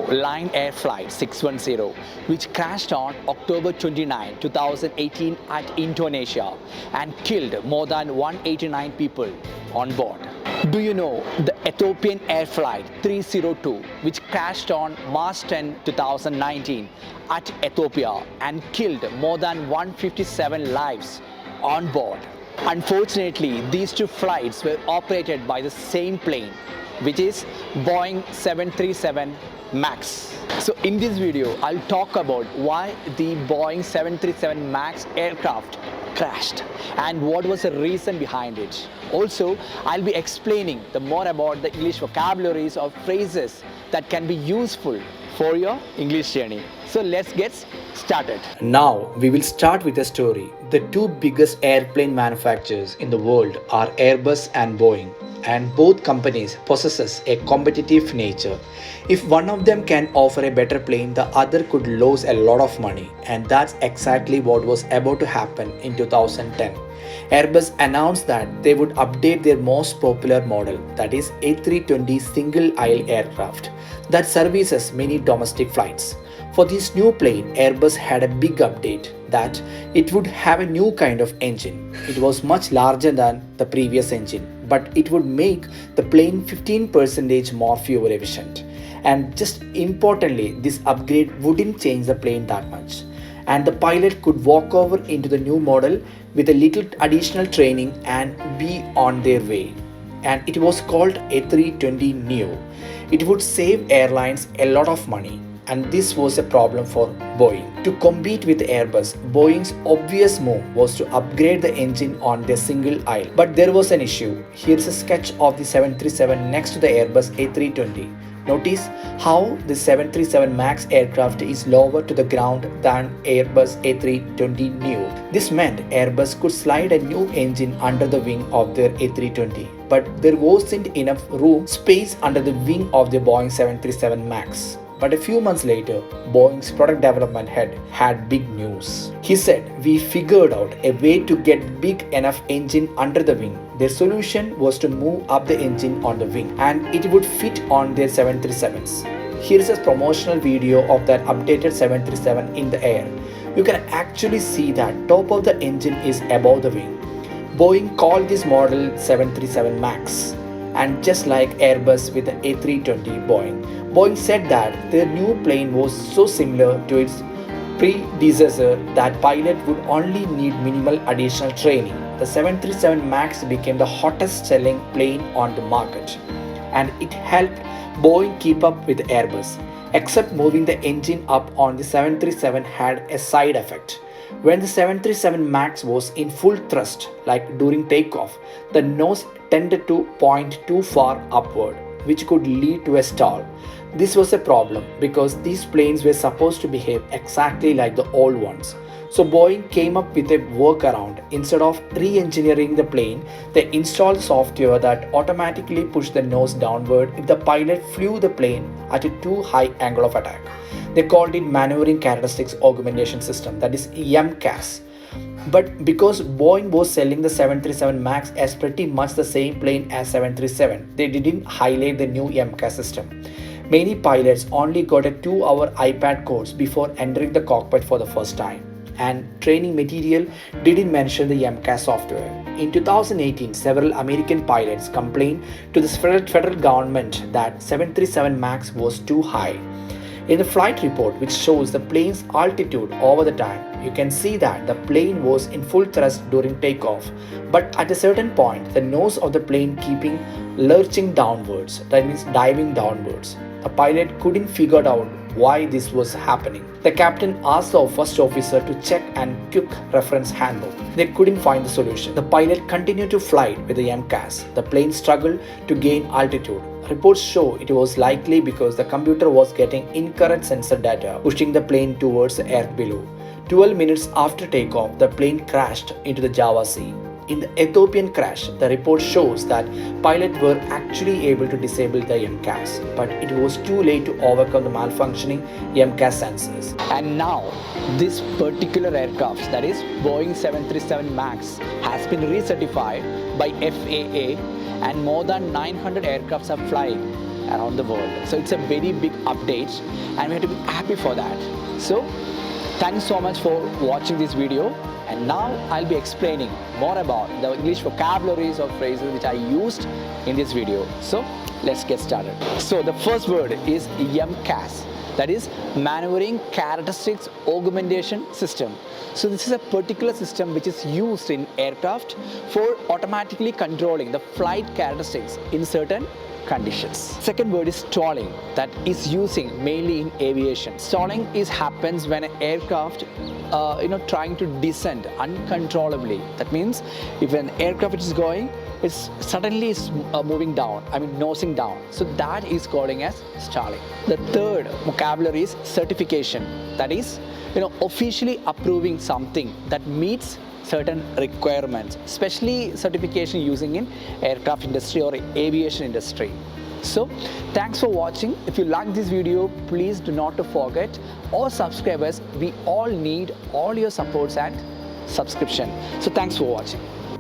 Line Air Flight 610, which crashed on October 29, 2018 at Indonesia and killed more than 189 people on board. Do you know the Ethiopian Air Flight 302, which crashed on March 10, 2019 at Ethiopia and killed more than 157 lives on board? Unfortunately, these two flights were operated by the same plane, which is Boeing 737 MAX. So in this video, I'll talk about why the Boeing 737 MAX aircraft crashed and what was the reason behind it. Also, I'll be explaining more about the English vocabularies or phrases that can be useful for your English journey. So let's get started. Now we will start with a story. The two biggest airplane manufacturers in the world are Airbus and Boeing, and both companies possesses a competitive nature. If one of them can offer a better plane, the other could lose a lot of money, and that's exactly what was about to happen in 2010. Airbus announced that they would update their most popular model, that is A320 single-aisle aircraft that services many domestic flights. For this new plane, Airbus had a big update that it would have a new kind of engine. It was much larger than the previous engine, but it would make the plane 15% more fuel efficient. And just importantly, this upgrade wouldn't change the plane that much. And the pilot could walk over into the new model with a little additional training and be on their way. And it was called A320 Neo. It would save airlines a lot of money. And this was a problem for Boeing. To compete with Airbus, Boeing's obvious move was to upgrade the engine on their single aisle. But there was an issue. Here's a sketch of the 737 next to the Airbus A320. Notice how the 737 MAX aircraft is lower to the ground than Airbus A320 Neo. This meant Airbus could slide a new engine under the wing of their A320. But there wasn't enough space under the wing of the Boeing 737 MAX. But a few months later, Boeing's product development head had big news. He said, "We figured out a way to get big enough engine under the wing." Their solution was to move up the engine on the wing and it would fit on their 737s. Here is a promotional video of that updated 737 in the air. You can actually see that top of the engine is above the wing. Boeing called this model 737 MAX. And just like Airbus with the A320 Boeing said that their new plane was so similar to its predecessor that pilot would only need minimal additional training. The 737 MAX became the hottest selling plane on the market, and it helped Boeing keep up with Airbus. Except moving the engine up on the 737 had a side effect. When the 737 MAX was in full thrust, like during takeoff, the nose tended to point too far upward, which could lead to a stall. This was a problem because these planes were supposed to behave exactly like the old ones. So Boeing came up with a workaround. Instead of re-engineering the plane, they installed software that automatically pushed the nose downward if the pilot flew the plane at a too high angle of attack. They called it Maneuvering Characteristics Augmentation System, that is MCAS. But because Boeing was selling the 737 MAX as pretty much the same plane as 737, they didn't highlight the new MCAS system. Many pilots only got a 2-hour iPad course before entering the cockpit for the first time, and training material didn't mention the MCAS software. In 2018, several American pilots complained to the federal government that 737 MAX was too high. In the flight report, which shows the plane's altitude over the time, you can see that the plane was in full thrust during takeoff, but at a certain point, the nose of the plane keeping lurching downwards, that means diving downwards. The pilot couldn't figure out why this was happening. The captain asked the first officer to check and quick reference handbook. They couldn't find the solution. The pilot continued to fly with the MCAS. The plane struggled to gain altitude. Reports show it was likely because the computer was getting incorrect sensor data, pushing the plane towards the earth below. 12 minutes after takeoff, the plane crashed into the Java Sea. In the Ethiopian crash, the report shows that pilots were actually able to disable the MCAS, but it was too late to overcome the malfunctioning MCAS sensors. And now, this particular aircraft, that is Boeing 737 MAX, has been recertified by FAA, and more than 900 aircrafts are flying around the world. So it's a very big update and we have to be happy for that. So thanks so much for watching this video, and now I'll be explaining more about the English vocabularies or phrases which I used in this video. So let's get started. So the first word is MCAS, that is Maneuvering Characteristics Augmentation System. So this is a particular system which is used in aircraft for automatically controlling the flight characteristics in certain conditions. Second word is stalling, that is using mainly in aviation. Stalling happens when an aircraft trying to descend uncontrollably. That means if an aircraft is going, it's suddenly moving down, nosing down. So that is calling as stalling. The third vocabulary is certification, that is officially approving something that meets certain requirements, especially certification using in aircraft industry or aviation industry. So thanks for watching. If you like this video, please do not forget all subscribers. We all need all your supports and subscription. So thanks for watching.